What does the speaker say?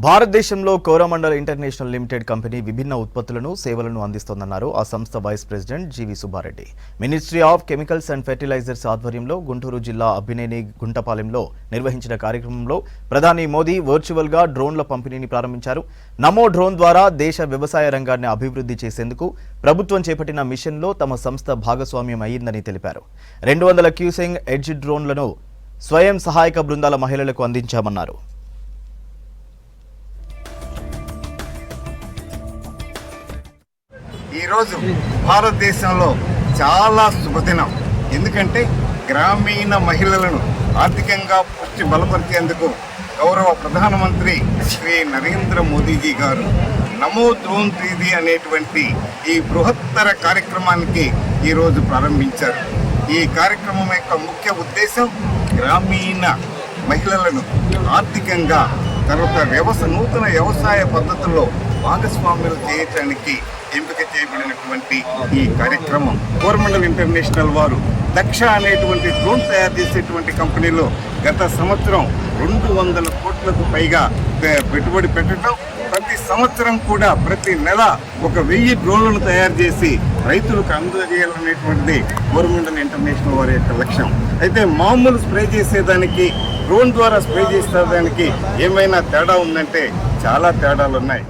భారతదేశంలో Coromandel international limited company విభిన్న ఉత్పత్తులను సేవలను అందిస్తోందన్నారు ఆ సంస్థ vice president GV Subbareddy. Ministry of chemicals and fertilizers ఆధ్వర్యంలో గుంటూరు జిల్లా అబ్బినేని గుంటపాలెంలో నిర్వహించిన కార్యక్రమంలో ప్రధాని మోదీ వర్చువల్ గా డ్రోన్ల పంపిణీని ప్రారంభించారు. నమో డ్రోన్ ద్వారా దేశ వ్యవసాయ రంగాన్ని అభివృద్ధి చేసేందుకు ప్రభుత్వం చేపట్టిన మిషన్లో తమ సంస్థ భాగస్వామ్యం అయ్యిందని తెలిపారు. 200 క్యూసెంగ్ ఎడ్జ్ డ్రోన్లను స్వయం సహాయక బృందాల మహిళలకు అందించామన్నారు. ఈరోజు భారతదేశంలో చాలా శుభదినం. ఎందుకంటే గ్రామీణ మహిళలను ఆర్థికంగా పుష్టి బలపరిచేందుకు గౌరవ ప్రధానమంత్రి శ్రీ నరేంద్ర మోదీజీ గారు నమో డ్రోన్ దీదీ అనేటువంటి ఈ బృహత్తర కార్యక్రమానికి ఈరోజు ప్రారంభించారు. ఈ కార్యక్రమం యొక్క ముఖ్య ఉద్దేశం గ్రామీణ మహిళలను ఆర్థికంగా తర్వాత నూతన వ్యవసాయ పద్ధతుల్లో భాగస్వామ్యులు చేయడానికి ఎంపిక చేయబడినటువంటి ఈ కార్యక్రమం. కోరమండల్ ఇంటర్నేషనల్ వారు దక్ష అనేటువంటి డ్రోన్ తయారు చేసేటువంటి కంపెనీలో గత సంవత్సరం 200 కోట్లకు పైగా పెట్టుబడి పెట్టడం, ప్రతి సంవత్సరం కూడా ప్రతి నెల 1000 డ్రోన్లను తయారు చేసి రైతులకు అందజేయాలనేటువంటిది కోరమండల్ ఇంటర్నేషనల్ వారి యొక్క లక్ష్యం. అయితే మామూలు స్ప్రే చేసేదానికి డ్రోన్ ద్వారా స్ప్రే చేసేదానికి ఏమైనా తేడా ఉందంటే చాలా తేడాలు ఉన్నాయి.